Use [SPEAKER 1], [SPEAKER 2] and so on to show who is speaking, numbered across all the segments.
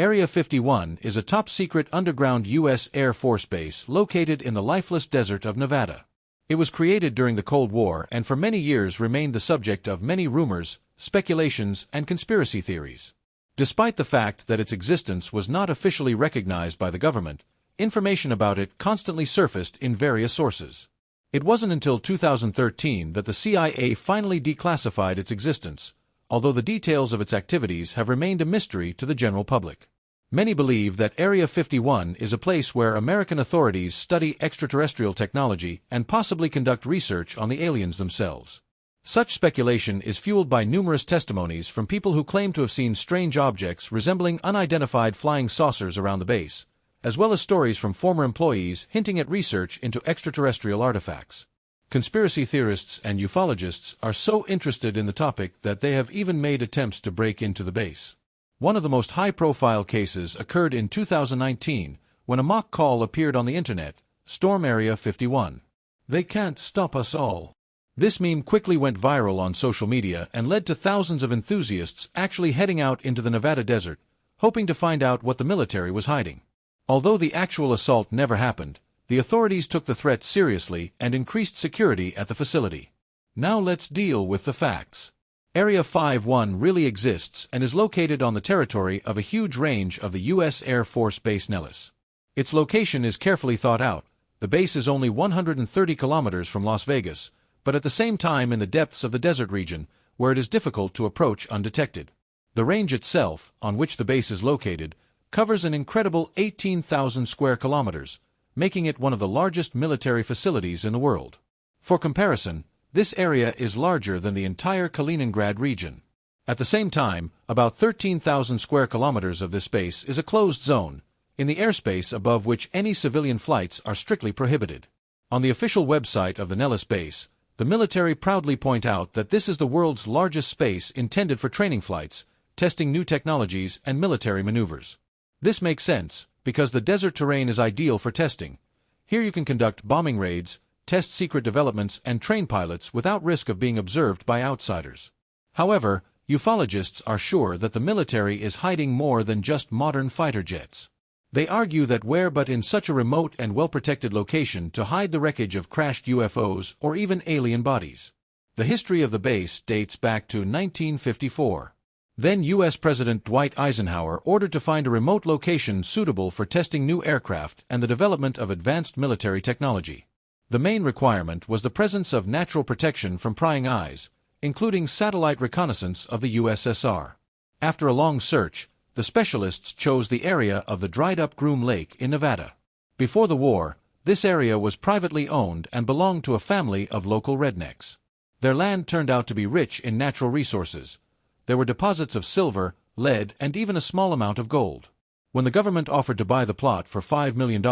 [SPEAKER 1] Area 51 is a top-secret underground U.S. Air Force base located in the lifeless desert of Nevada. It was created during the Cold War and for many years remained the subject of many rumors, speculations, and conspiracy theories. Despite the fact that its existence was not officially recognized by the government, information about it constantly surfaced in various sources. It wasn't until 2013 that the CIA finally declassified its existence, although the details of its activities have remained a mystery to the general public. Many believe that Area 51 is a place where American authorities study extraterrestrial technology and possibly conduct research on the aliens themselves. Such speculation is fueled by numerous testimonies from people who claim to have seen strange objects resembling unidentified flying saucers around the base, as well as stories from former employees hinting at research into extraterrestrial artifacts. Conspiracy theorists and ufologists are so interested in the topic that they have even made attempts to break into the base. One of the most high-profile cases occurred in 2019 when a mock call appeared on the internet, "Storm Area 51. They can't stop us all." This meme quickly went viral on social media and led to thousands of enthusiasts actually heading out into the Nevada desert, hoping to find out what the military was hiding. Although the actual assault never happened, the authorities took the threat seriously and increased security at the facility. Now let's deal with the facts. Area 51 really exists and is located on the territory of a huge range of the U.S. Air Force Base Nellis. Its location is carefully thought out. The base is only 130 kilometers from Las Vegas, but at the same time in the depths of the desert region, where it is difficult to approach undetected. The range itself, on which the base is located, covers an incredible 18,000 square kilometers, making it one of the largest military facilities in the world. For comparison, this area is larger than the entire Kaliningrad region. At the same time, about 13,000 square kilometers of this space is a closed zone, in the airspace above which any civilian flights are strictly prohibited. On the official website of the Nellis base, the military proudly point out that this is the world's largest space intended for training flights, testing new technologies and military maneuvers. This makes sense, because the desert terrain is ideal for testing. Here you can conduct bombing raids, test secret developments, and train pilots without risk of being observed by outsiders. However, ufologists are sure that the military is hiding more than just modern fighter jets. They argue that where but in such a remote and well-protected location to hide the wreckage of crashed UFOs or even alien bodies. The history of the base dates back to 1954. Then U.S. President Dwight Eisenhower ordered to find a remote location suitable for testing new aircraft and the development of advanced military technology. The main requirement was the presence of natural protection from prying eyes, including satellite reconnaissance of the USSR. After a long search, the specialists chose the area of the dried-up Groom Lake in Nevada. Before the war, this area was privately owned and belonged to a family of local rednecks. Their land turned out to be rich in natural resources. There were deposits of silver, lead, and even a small amount of gold. When the government offered to buy the plot for $5 million,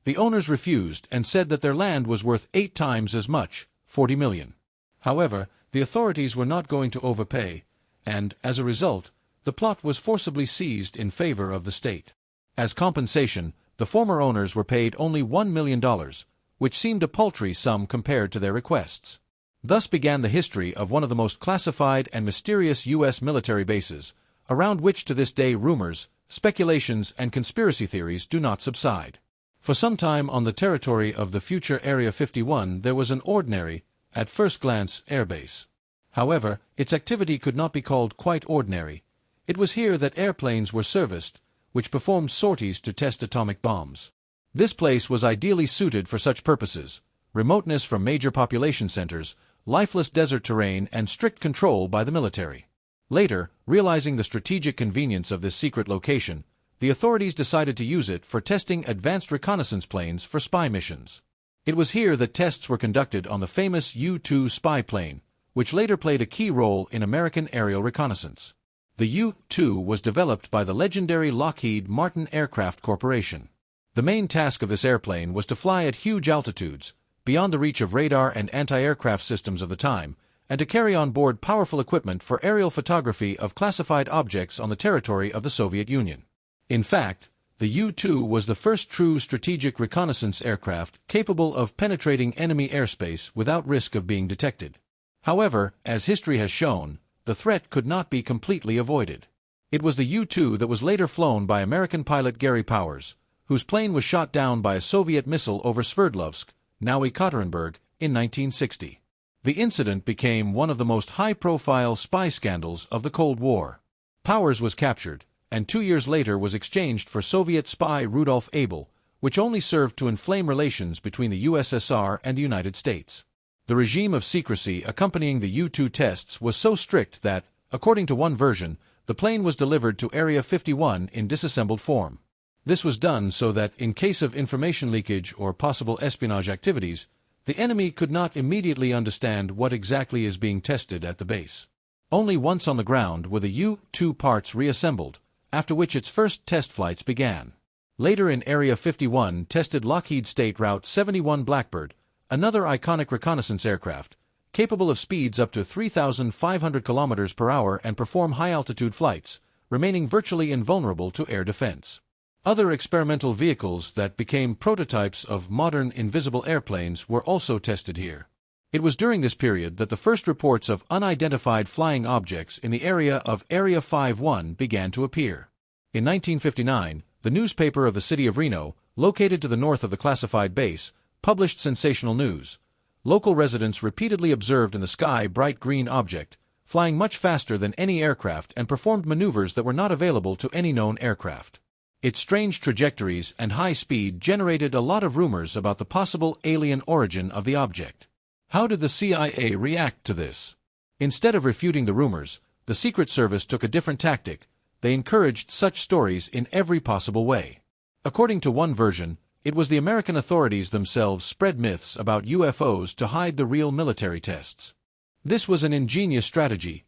[SPEAKER 1] the owners refused and said that their land was worth 8 times as much, $40 million. However, the authorities were not going to overpay, and, as a result, the plot was forcibly seized in favor of the state. As compensation, the former owners were paid only $1 million, which seemed a paltry sum compared to their requests. Thus began the history of one of the most classified and mysterious U.S. military bases, around which to this day rumors, speculations, and conspiracy theories do not subside. For some time on the territory of the future Area 51 there was an ordinary, at first glance, airbase. However, its activity could not be called quite ordinary. It was here that airplanes were serviced, which performed sorties to test atomic bombs. This place was ideally suited for such purposes: remoteness from major population centers, lifeless desert terrain, and strict control by the military. Later, realizing the strategic convenience of this secret location, the authorities decided to use it for testing advanced reconnaissance planes for spy missions. It was here that tests were conducted on the famous U-2 spy plane, which later played a key role in American aerial reconnaissance. The U-2 was developed by the legendary Lockheed Martin Aircraft Corporation. The main task of this airplane was to fly at huge altitudes, beyond the reach of radar and anti-aircraft systems of the time, and to carry on board powerful equipment for aerial photography of classified objects on the territory of the Soviet Union. In fact, the U-2 was the first true strategic reconnaissance aircraft capable of penetrating enemy airspace without risk of being detected. However, as history has shown, the threat could not be completely avoided. It was the U-2 that was later flown by American pilot Gary Powers, whose plane was shot down by a Soviet missile over Sverdlovsk, now Ekaterinburg, in 1960. The incident became one of the most high-profile spy scandals of the Cold War. Powers was captured, and 2 years later was exchanged for Soviet spy Rudolf Abel, which only served to inflame relations between the USSR and the United States. The regime of secrecy accompanying the U-2 tests was so strict that, according to one version, the plane was delivered to Area 51 in disassembled form. This was done so that, in case of information leakage or possible espionage activities, the enemy could not immediately understand what exactly is being tested at the base. Only once on the ground were the U-2 parts reassembled, after which its first test flights began. Later in Area 51 tested Lockheed State Route 71 Blackbird, another iconic reconnaissance aircraft, capable of speeds up to 3,500 km per hour and perform high-altitude flights, remaining virtually invulnerable to air defense. Other experimental vehicles that became prototypes of modern invisible airplanes were also tested here. It was during this period that the first reports of unidentified flying objects in the area of Area 51 began to appear. In 1959, the newspaper of the city of Reno, located to the north of the classified base, published sensational news. Local residents repeatedly observed in the sky bright green object, flying much faster than any aircraft and performed maneuvers that were not available to any known aircraft. Its strange trajectories and high speed generated a lot of rumors about the possible alien origin of the object. How did the CIA react to this? Instead of refuting the rumors, the Secret Service took a different tactic. They encouraged such stories in every possible way. According to one version, it was the American authorities themselves spread myths about UFOs to hide the real military tests. This was an ingenious strategy.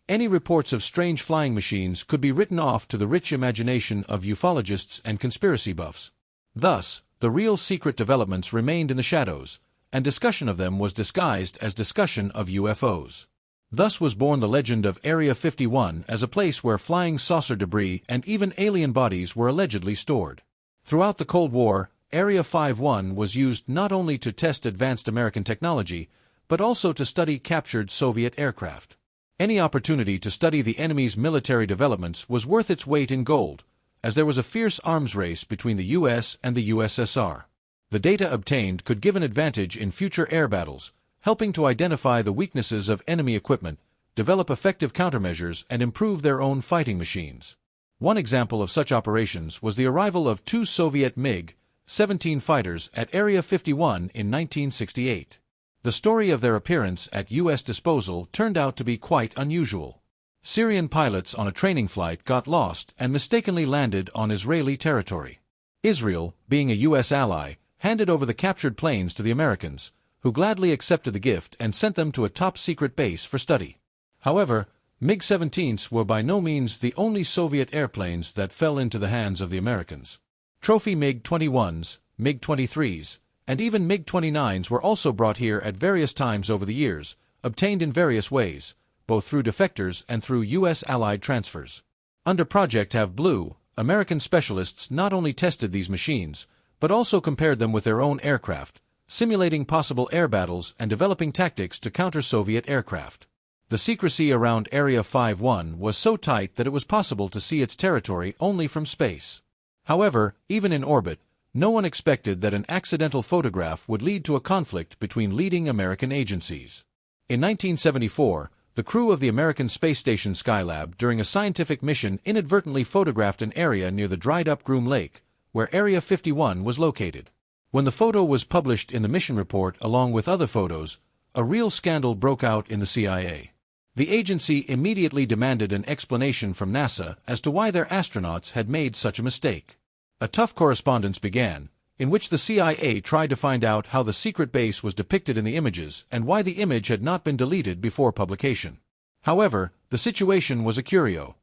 [SPEAKER 1] Any reports of strange flying machines could be written off to the rich imagination of ufologists and conspiracy buffs. Thus, the real secret developments remained in the shadows, and discussion of them was disguised as discussion of UFOs. Thus was born the legend of Area 51 as a place where flying saucer debris and even alien bodies were allegedly stored. Throughout the Cold War, Area 51 was used not only to test advanced American technology, but also to study captured Soviet aircraft. Any opportunity to study the enemy's military developments was worth its weight in gold, as there was a fierce arms race between the US and the USSR. The data obtained could give an advantage in future air battles, helping to identify the weaknesses of enemy equipment, develop effective countermeasures, and improve their own fighting machines. One example of such operations was the arrival of 2 Soviet MiG-17 fighters at Area 51 in 1968. The story of their appearance at U.S. disposal turned out to be quite unusual. Syrian pilots on a training flight got lost and mistakenly landed on Israeli territory. Israel, being a U.S. ally, handed over the captured planes to the Americans, who gladly accepted the gift and sent them to a top-secret base for study. However, MiG-17s were by no means the only Soviet airplanes that fell into the hands of the Americans. Trophy MiG-21s, MiG-23s, and even MiG-29s were also brought here at various times over the years, obtained in various ways, both through defectors and through U.S. Allied transfers. Under Project Have Blue, American specialists not only tested these machines, but also compared them with their own aircraft, simulating possible air battles and developing tactics to counter Soviet aircraft. The secrecy around Area 51 was so tight that it was possible to see its territory only from space. However, even in orbit, no one expected that an accidental photograph would lead to a conflict between leading American agencies. In 1974, the crew of the American space station Skylab during a scientific mission inadvertently photographed an area near the dried-up Groom Lake, where Area 51 was located. When the photo was published in the mission report along with other photos, a real scandal broke out in the CIA. The agency immediately demanded an explanation from NASA as to why their astronauts had made such a mistake. A tough correspondence began, in which the CIA tried to find out how the secret base was depicted in the images and why the image had not been deleted before publication. However, the situation was a curio.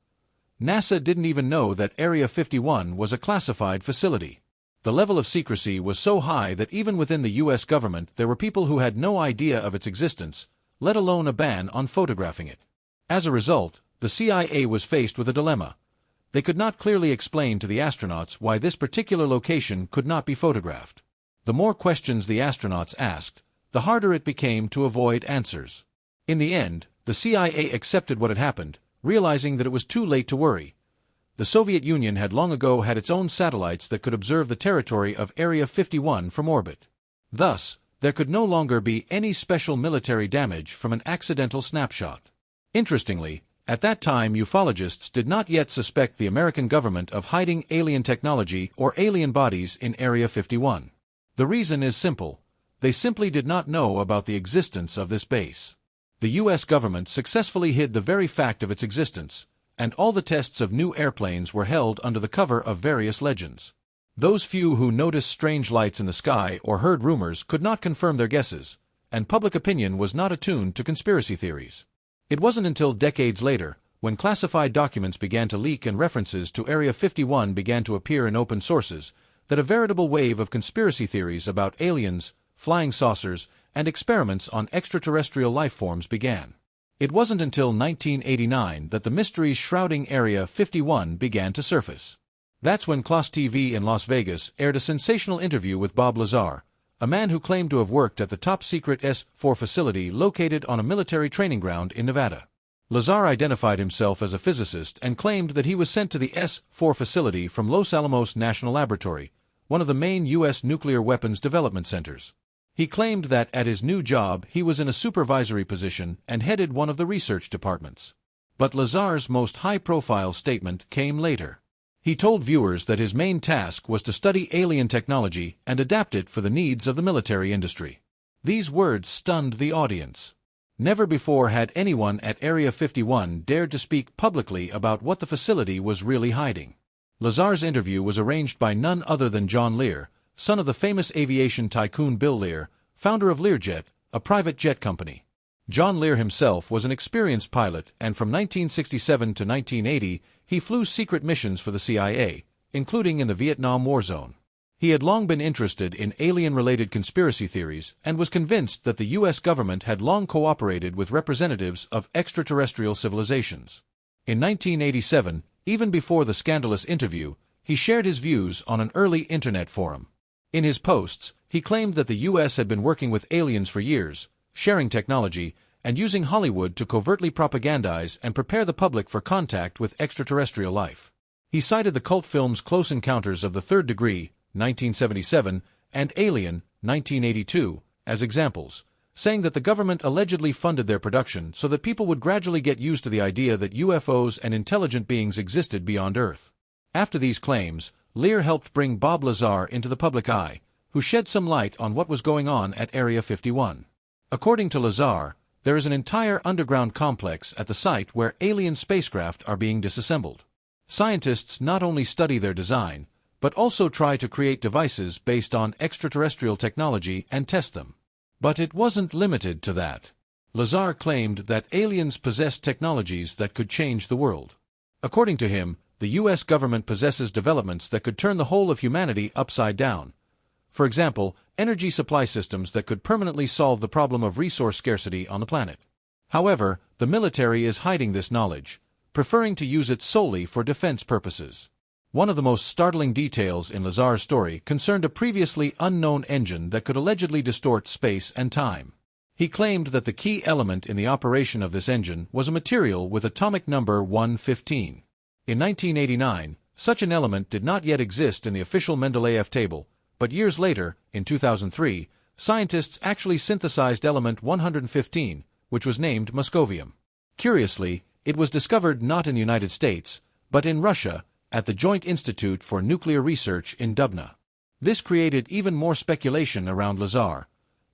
[SPEAKER 1] NASA didn't even know that Area 51 was a classified facility. The level of secrecy was so high that even within the U.S. government there were people who had no idea of its existence, let alone a ban on photographing it. As a result, the CIA was faced with a dilemma. They could not clearly explain to the astronauts why this particular location could not be photographed. The more questions the astronauts asked, the harder it became to avoid answers. In the end, the CIA accepted what had happened, realizing that it was too late to worry, The Soviet Union had long ago had its own satellites that could observe the territory of Area 51 from orbit. Thus, there could no longer be any special military damage from an accidental snapshot. Interestingly, at that time ufologists did not yet suspect the American government of hiding alien technology or alien bodies in Area 51. The reason is simple: they simply did not know about the existence of this base. The U.S. government successfully hid the very fact of its existence, and all the tests of new airplanes were held under the cover of various legends. Those few who noticed strange lights in the sky or heard rumors could not confirm their guesses, and public opinion was not attuned to conspiracy theories. It wasn't until decades later, when classified documents began to leak and references to Area 51 began to appear in open sources, that a veritable wave of conspiracy theories about aliens, flying saucers, and experiments on extraterrestrial life forms began. It wasn't until 1989 that the mysteries shrouding Area 51 began to surface. That's when Class TV in Las Vegas aired a sensational interview with Bob Lazar, a man who claimed to have worked at the top-secret S-4 facility located on a military training ground in Nevada. Lazar identified himself as a physicist and claimed that he was sent to the S-4 facility from Los Alamos National Laboratory, one of the main U.S. nuclear weapons development centers. He claimed that at his new job he was in a supervisory position and headed one of the research departments. But Lazar's most high-profile statement came later. He told viewers that his main task was to study alien technology and adapt it for the needs of the military industry. These words stunned the audience. Never before had anyone at Area 51 dared to speak publicly about what the facility was really hiding. Lazar's interview was arranged by none other than John Lear, son of the famous aviation tycoon Bill Lear, founder of Learjet, a private jet company. John Lear himself was an experienced pilot, and from 1967 to 1980, he flew secret missions for the CIA, including in the Vietnam War zone. He had long been interested in alien-related conspiracy theories and was convinced that the U.S. government had long cooperated with representatives of extraterrestrial civilizations. In 1987, even before the scandalous interview, he shared his views on an early internet forum. In his posts, he claimed that the U.S. had been working with aliens for years, sharing technology, and using Hollywood to covertly propagandize and prepare the public for contact with extraterrestrial life. He cited the cult films Close Encounters of the Third Degree, 1977, and Alien, 1982, as examples, saying that the government allegedly funded their production so that people would gradually get used to the idea that UFOs and intelligent beings existed beyond Earth. After these claims, Lear helped bring Bob Lazar into the public eye, who shed some light on what was going on at Area 51. According to Lazar, there is an entire underground complex at the site where alien spacecraft are being disassembled. Scientists not only study their design, but also try to create devices based on extraterrestrial technology and test them. But it wasn't limited to that. Lazar claimed that aliens possessed technologies that could change the world. According to him, the U.S. government possesses developments that could turn the whole of humanity upside down. For example, energy supply systems that could permanently solve the problem of resource scarcity on the planet. However, the military is hiding this knowledge, preferring to use it solely for defense purposes. One of the most startling details in Lazar's story concerned a previously unknown engine that could allegedly distort space and time. He claimed that the key element in the operation of this engine was a material with atomic number 115. In 1989, such an element did not yet exist in the official Mendeleev table, but years later, in 2003, scientists actually synthesized element 115, which was named moscovium. Curiously, it was discovered not in the United States, but in Russia, at the Joint Institute for Nuclear Research in Dubna. This created even more speculation around Lazar.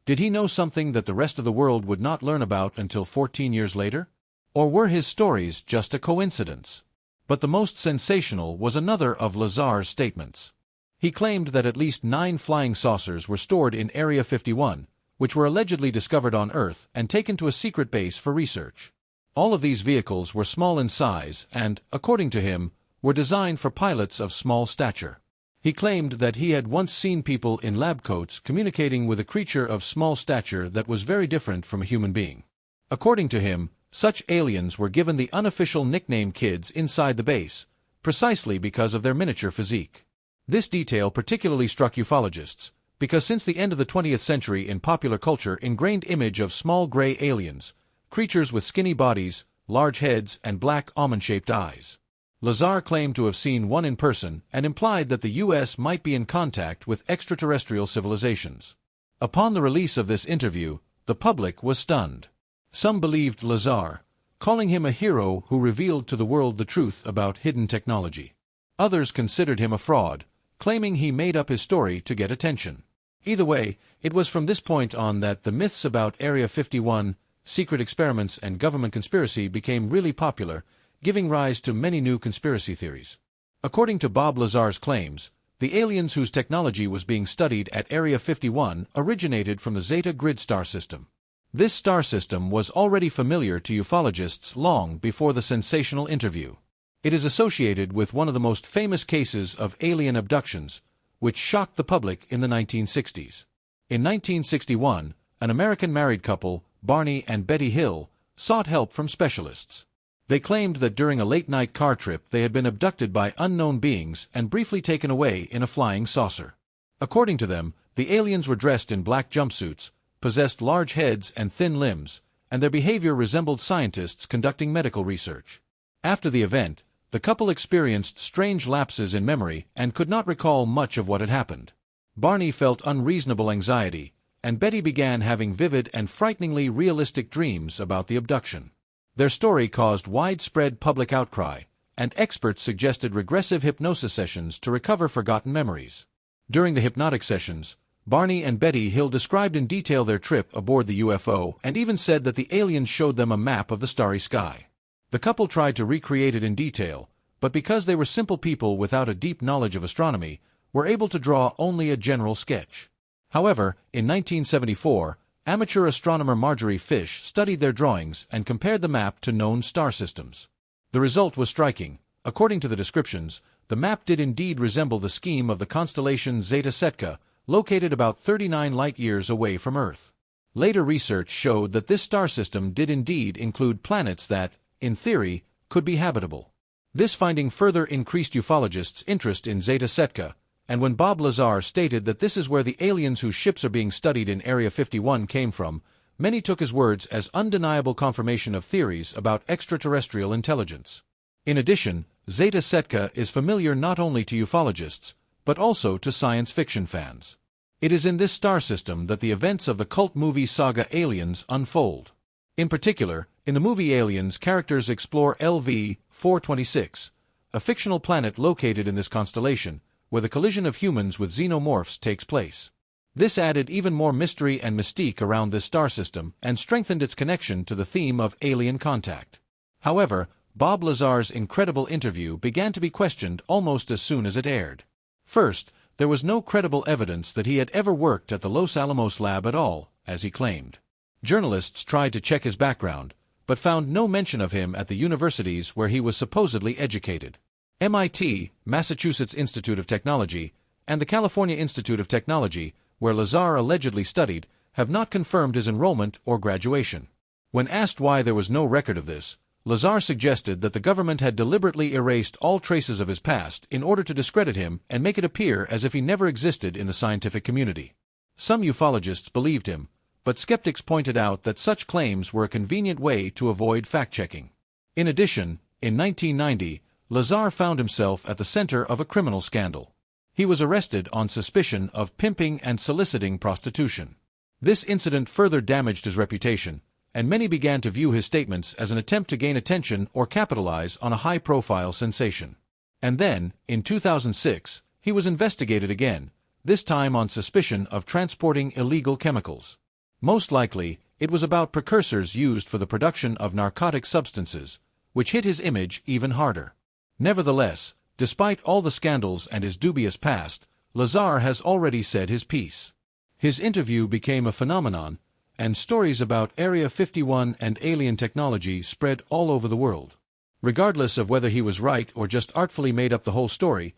[SPEAKER 1] Did he know something that the rest of the world would not learn about until 14 years later? Or were his stories just a coincidence? But the most sensational was another of Lazar's statements. He claimed that at least 9 flying saucers were stored in Area 51, which were allegedly discovered on Earth and taken to a secret base for research. All of these vehicles were small in size and, according to him, were designed for pilots of small stature. He claimed that he had once seen people in lab coats communicating with a creature of small stature that was very different from a human being. According to him, such aliens were given the unofficial nickname Kids inside the base, precisely because of their miniature physique. This detail particularly struck ufologists, because since the end of the 20th century in popular culture ingrained image of small gray aliens, creatures with skinny bodies, large heads, and black almond-shaped eyes. Lazar claimed to have seen one in person and implied that the U.S. might be in contact with extraterrestrial civilizations. Upon the release of this interview, the public was stunned. Some believed Lazar, calling him a hero who revealed to the world the truth about hidden technology. Others considered him a fraud, claiming he made up his story to get attention. Either way, it was from this point on that the myths about Area 51, secret experiments, and government conspiracy became really popular, giving rise to many new conspiracy theories. According to Bob Lazar's claims, the aliens whose technology was being studied at Area 51 originated from the Zeta Grid star system. This star system was already familiar to ufologists long before the sensational interview. It is associated with one of the most famous cases of alien abductions, which shocked the public in the 1960s. In 1961, an American married couple, Barney and Betty Hill, sought help from specialists. They claimed that during a late-night car trip they had been abducted by unknown beings and briefly taken away in a flying saucer. According to them, the aliens were dressed in black jumpsuits, possessed large heads and thin limbs, and their behavior resembled scientists conducting medical research. After the event, the couple experienced strange lapses in memory and could not recall much of what had happened. Barney felt unreasonable anxiety, and Betty began having vivid and frighteningly realistic dreams about the abduction. Their story caused widespread public outcry, and experts suggested regressive hypnosis sessions to recover forgotten memories. During the hypnotic sessions, Barney and Betty Hill described in detail their trip aboard the UFO and even said that the aliens showed them a map of the starry sky. The couple tried to recreate it in detail, but because they were simple people without a deep knowledge of astronomy, were able to draw only a general sketch. However, in 1974, amateur astronomer Marjorie Fish studied their drawings and compared the map to known star systems. The result was striking. According to the descriptions, the map did indeed resemble the scheme of the constellation Zeta Setka, located about 39 light-years away from Earth. Later research showed that this star system did indeed include planets that, in theory, could be habitable. This finding further increased ufologists' interest in Zeta Setka, and when Bob Lazar stated that this is where the aliens whose ships are being studied in Area 51 came from, many took his words as undeniable confirmation of theories about extraterrestrial intelligence. In addition, Zeta Setka is familiar not only to ufologists, but also to science fiction fans. It is in this star system that the events of the cult movie saga Aliens unfold. In particular, in the movie Aliens, characters explore LV-426, a fictional planet located in this constellation, where the collision of humans with xenomorphs takes place. This added even more mystery and mystique around this star system and strengthened its connection to the theme of alien contact. However, Bob Lazar's incredible interview began to be questioned almost as soon as it aired. First, there was no credible evidence that he had ever worked at the Los Alamos lab at all, as he claimed. Journalists tried to check his background, but found no mention of him at the universities where he was supposedly educated. MIT, Massachusetts Institute of Technology, and the California Institute of Technology, where Lazar allegedly studied, have not confirmed his enrollment or graduation. When asked why there was no record of this, Lazar suggested that the government had deliberately erased all traces of his past in order to discredit him and make it appear as if he never existed in the scientific community. Some ufologists believed him, but skeptics pointed out that such claims were a convenient way to avoid fact-checking. In addition, in 1990, Lazar found himself at the center of a criminal scandal. He was arrested on suspicion of pimping and soliciting prostitution. This incident further damaged his reputation, and many began to view his statements as an attempt to gain attention or capitalize on a high-profile sensation. And then, in 2006, he was investigated again, this time on suspicion of transporting illegal chemicals. Most likely, it was about precursors used for the production of narcotic substances, which hit his image even harder. Nevertheless, despite all the scandals and his dubious past, Lazar has already said his piece. His interview became a phenomenon, and stories about Area 51 and alien technology spread all over the world. Regardless of whether he was right or just artfully made up the whole story,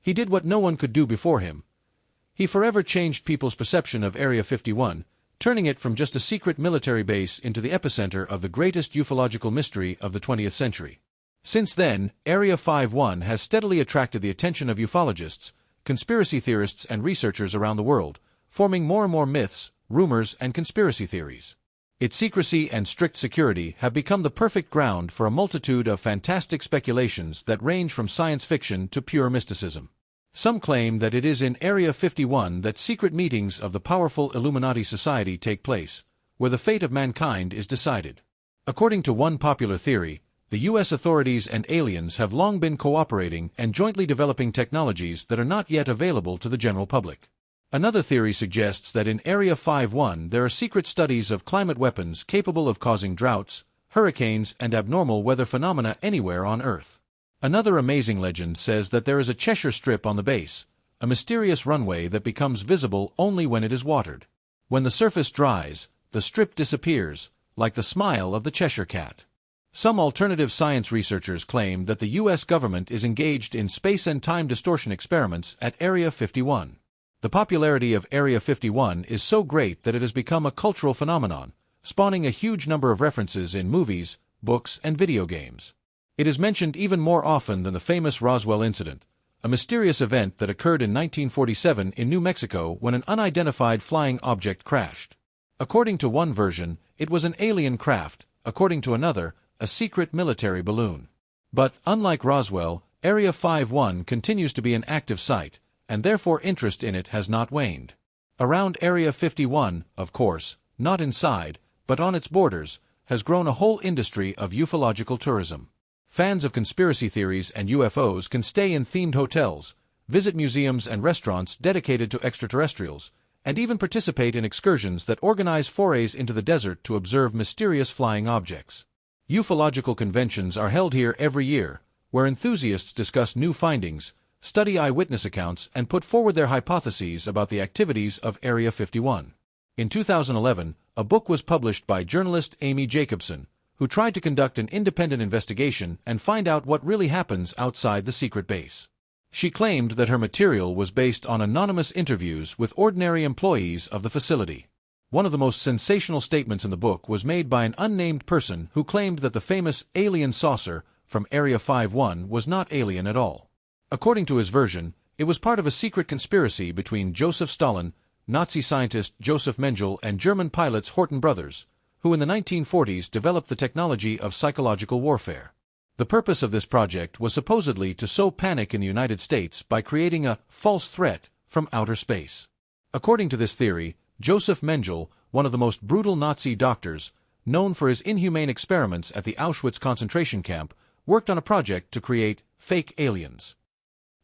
[SPEAKER 1] he did what no one could do before him. He forever changed people's perception of Area 51, turning it from just a secret military base into the epicenter of the greatest ufological mystery of the 20th century. Since then, Area 51 has steadily attracted the attention of ufologists, conspiracy theorists, and researchers around the world, forming more and more myths, rumors, and conspiracy theories. Its secrecy and strict security have become the perfect ground for a multitude of fantastic speculations that range from science fiction to pure mysticism. Some claim that it is in Area 51 that secret meetings of the powerful Illuminati society take place, where the fate of mankind is decided. According to one popular theory, the U.S. authorities and aliens have long been cooperating and jointly developing technologies that are not yet available to the general public. Another theory suggests that in Area 51 there are secret studies of climate weapons capable of causing droughts, hurricanes, and abnormal weather phenomena anywhere on Earth. Another amazing legend says that there is a Cheshire Strip on the base, a mysterious runway that becomes visible only when it is watered. When the surface dries, the strip disappears, like the smile of the Cheshire Cat. Some alternative science researchers claim that the U.S. government is engaged in space and time distortion experiments at Area 51. The popularity of Area 51 is so great that it has become a cultural phenomenon, spawning a huge number of references in movies, books, and video games. It is mentioned even more often than the famous Roswell incident, a mysterious event that occurred in 1947 in New Mexico when an unidentified flying object crashed. According to one version, it was an alien craft, according to another, a secret military balloon. But, unlike Roswell, Area 51 continues to be an active site, and therefore interest in it has not waned. Around Area 51, of course, not inside, but on its borders, has grown a whole industry of ufological tourism. Fans of conspiracy theories and UFOs can stay in themed hotels, visit museums and restaurants dedicated to extraterrestrials, and even participate in excursions that organize forays into the desert to observe mysterious flying objects. Ufological conventions are held here every year, where enthusiasts discuss new findings, study eyewitness accounts, and put forward their hypotheses about the activities of Area 51. In 2011, a book was published by journalist Amy Jacobson, who tried to conduct an independent investigation and find out what really happens outside the secret base. She claimed that her material was based on anonymous interviews with ordinary employees of the facility. One of the most sensational statements in the book was made by an unnamed person who claimed that the famous alien saucer from Area 51 was not alien at all. According to his version, it was part of a secret conspiracy between Joseph Stalin, Nazi scientist Joseph Mengele, and German pilots Horten brothers, who in the 1940s developed the technology of psychological warfare. The purpose of this project was supposedly to sow panic in the United States by creating a false threat from outer space. According to this theory, Joseph Mengele, one of the most brutal Nazi doctors, known for his inhumane experiments at the Auschwitz concentration camp, worked on a project to create fake aliens.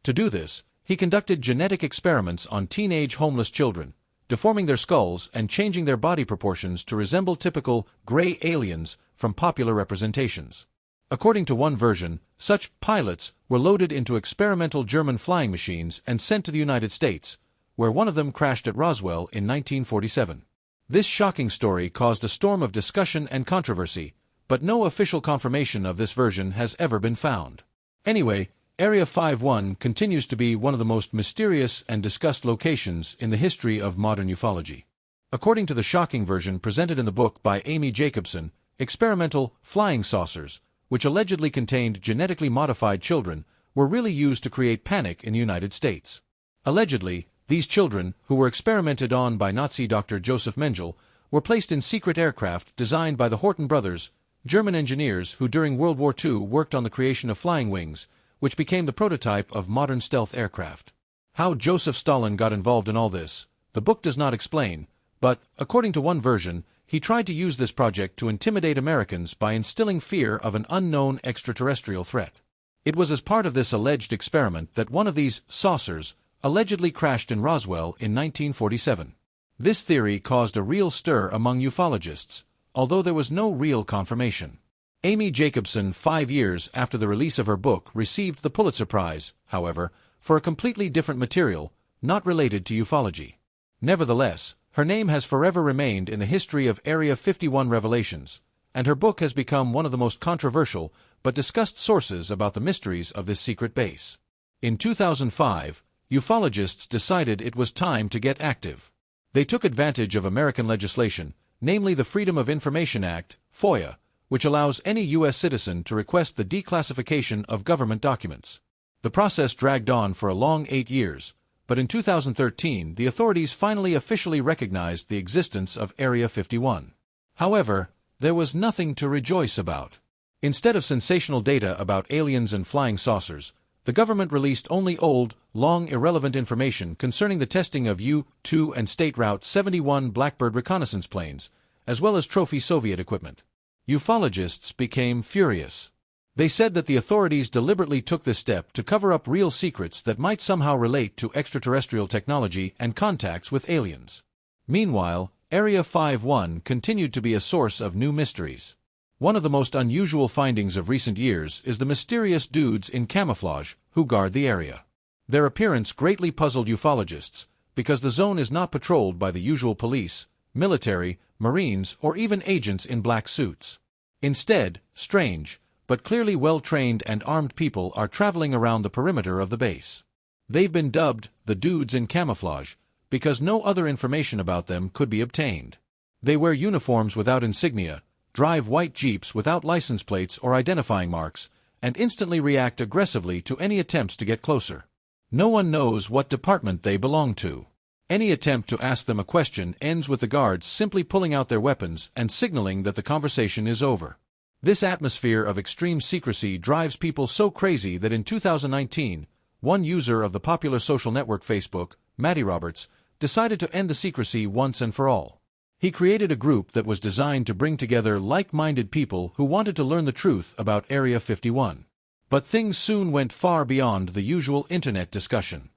[SPEAKER 1] To do this, he conducted genetic experiments on teenage homeless children, deforming their skulls and changing their body proportions to resemble typical gray aliens from popular representations. According to one version, such pilots were loaded into experimental German flying machines and sent to the United States, where one of them crashed at Roswell in 1947. This shocking story caused a storm of discussion and controversy, but no official confirmation of this version has ever been found. Anyway, Area 51 continues to be one of the most mysterious and discussed locations in the history of modern ufology. According to the shocking version presented in the book by Amy Jacobson, experimental flying saucers, which allegedly contained genetically modified children, were really used to create panic in the United States. Allegedly, these children, who were experimented on by Nazi Dr. Joseph Mengele, were placed in secret aircraft designed by the Horten brothers, German engineers who during World War II worked on the creation of flying wings, which became the prototype of modern stealth aircraft. How Joseph Stalin got involved in all this, the book does not explain, but, according to one version, he tried to use this project to intimidate Americans by instilling fear of an unknown extraterrestrial threat. It was as part of this alleged experiment that one of these saucers allegedly crashed in Roswell in 1947. This theory caused a real stir among ufologists, although there was no real confirmation. Amy Jacobson, 5 years after the release of her book, received the Pulitzer Prize, however, for a completely different material, not related to ufology. Nevertheless, her name has forever remained in the history of Area 51 revelations, and her book has become one of the most controversial but discussed sources about the mysteries of this secret base. In 2005, ufologists decided it was time to get active. They took advantage of American legislation, namely the Freedom of Information Act, FOIA, which allows any U.S. citizen to request the declassification of government documents. The process dragged on for a long 8 years, but in 2013 the authorities finally officially recognized the existence of Area 51. However, there was nothing to rejoice about. Instead of sensational data about aliens and flying saucers, the government released only old, long irrelevant information concerning the testing of U-2 and State Route 71 Blackbird reconnaissance planes, as well as trophy Soviet equipment. Ufologists became furious. They said that the authorities deliberately took this step to cover up real secrets that might somehow relate to extraterrestrial technology and contacts with aliens. Meanwhile, Area 51 continued to be a source of new mysteries. One of the most unusual findings of recent years is the mysterious dudes in camouflage who guard the area. Their appearance greatly puzzled ufologists, because the zone is not patrolled by the usual police, military, marines, or even agents in black suits. Instead, strange, but clearly well-trained and armed people are traveling around the perimeter of the base. They've been dubbed the dudes in camouflage because no other information about them could be obtained. They wear uniforms without insignia, drive white jeeps without license plates or identifying marks, and instantly react aggressively to any attempts to get closer. No one knows what department they belong to. Any attempt to ask them a question ends with the guards simply pulling out their weapons and signaling that the conversation is over. This atmosphere of extreme secrecy drives people so crazy that in 2019, one user of the popular social network Facebook, Matty Roberts, decided to end the secrecy once and for all. He created a group that was designed to bring together like-minded people who wanted to learn the truth about Area 51. But things soon went far beyond the usual internet discussion.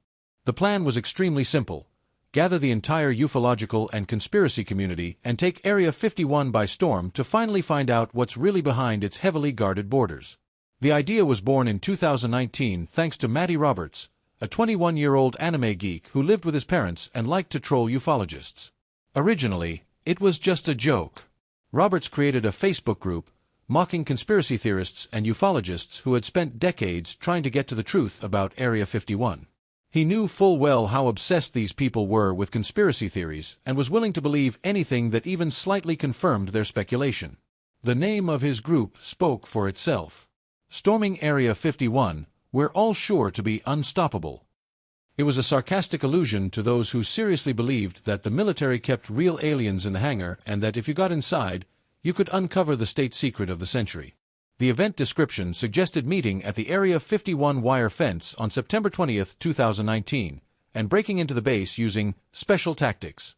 [SPEAKER 1] The plan was extremely simple: gather the entire ufological and conspiracy community and take Area 51 by storm to finally find out what's really behind its heavily guarded borders. The idea was born in 2019 thanks to Matty Roberts, a 21-year-old anime geek who lived with his parents and liked to troll ufologists. Originally, it was just a joke. Roberts created a Facebook group, mocking conspiracy theorists and ufologists who had spent decades trying to get to the truth about Area 51. He knew full well how obsessed these people were with conspiracy theories and was willing to believe anything that even slightly confirmed their speculation. The name of his group spoke for itself. Storming Area 51, we're all sure to be unstoppable. It was a sarcastic allusion to those who seriously believed that the military kept real aliens in the hangar and that if you got inside, you could uncover the state secret of the century. The event description suggested meeting at the Area 51 wire fence on September 20, 2019, and breaking into the base using special tactics.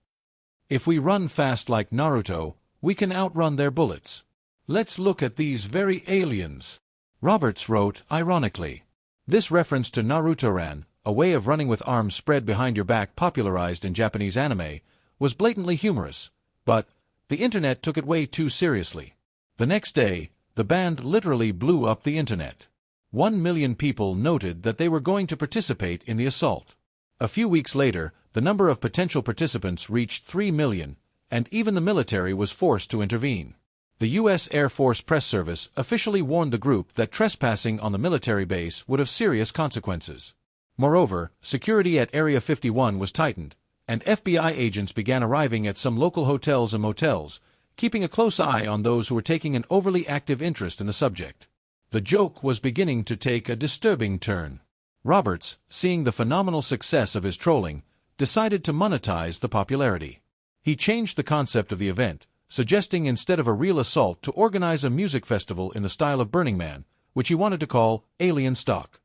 [SPEAKER 1] If we run fast like Naruto, we can outrun their bullets. Let's look at these very aliens. Roberts wrote ironically. This reference to Naruto-ran, a way of running with arms spread behind your back popularized in Japanese anime, was blatantly humorous, but the internet took it way too seriously. The next day, the band literally blew up the internet. 1 million people noted that they were going to participate in the assault. A few weeks later, the number of potential participants reached 3 million, and even the military was forced to intervene. The U.S. Air Force Press Service officially warned the group that trespassing on the military base would have serious consequences. Moreover, security at Area 51 was tightened, and FBI agents began arriving at some local hotels and motels, keeping a close eye on those who were taking an overly active interest in the subject. The joke was beginning to take a disturbing turn. Roberts, seeing the phenomenal success of his trolling, decided to monetize the popularity. He changed the concept of the event, suggesting instead of a real assault to organize a music festival in the style of Burning Man, which he wanted to call Alien Stock.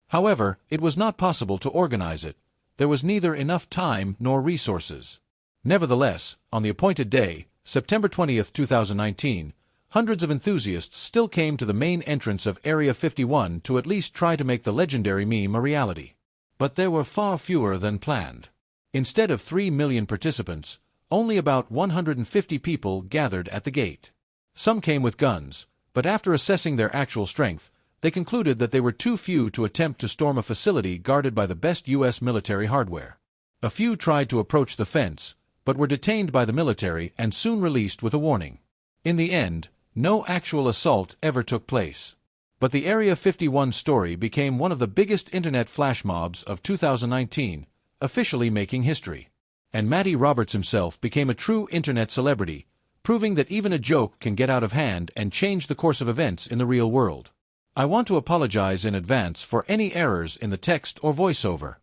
[SPEAKER 1] However, it was not possible to organize it. There was neither enough time nor resources. Nevertheless, on the appointed day, September 20, 2019, hundreds of enthusiasts still came to the main entrance of Area 51 to at least try to make the legendary meme a reality. But there were far fewer than planned. Instead of 3 million participants, only about 150 people gathered at the gate. Some came with guns, but after assessing their actual strength, they concluded that they were too few to attempt to storm a facility guarded by the best U.S. military hardware. A few tried to approach the fence, but were detained by the military and soon released with a warning. In the end, no actual assault ever took place. But the Area 51 story became one of the biggest internet flash mobs of 2019, officially making history. And Matty Roberts himself became a true internet celebrity, proving that even a joke can get out of hand and change the course of events in the real world. I want to apologize in advance for any errors in the text or voiceover.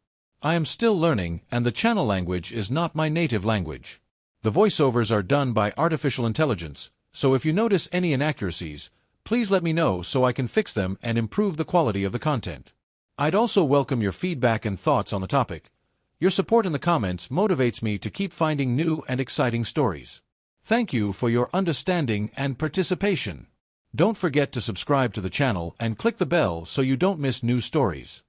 [SPEAKER 1] I am still learning, and the channel language is not my native language. The voiceovers are done by artificial intelligence, so if you notice any inaccuracies, please let me know so I can fix them and improve the quality of the content. I'd also welcome your feedback and thoughts on the topic. Your support in the comments motivates me to keep finding new and exciting stories. Thank you for your understanding and participation. Don't forget to subscribe to the channel and click the bell so you don't miss new stories.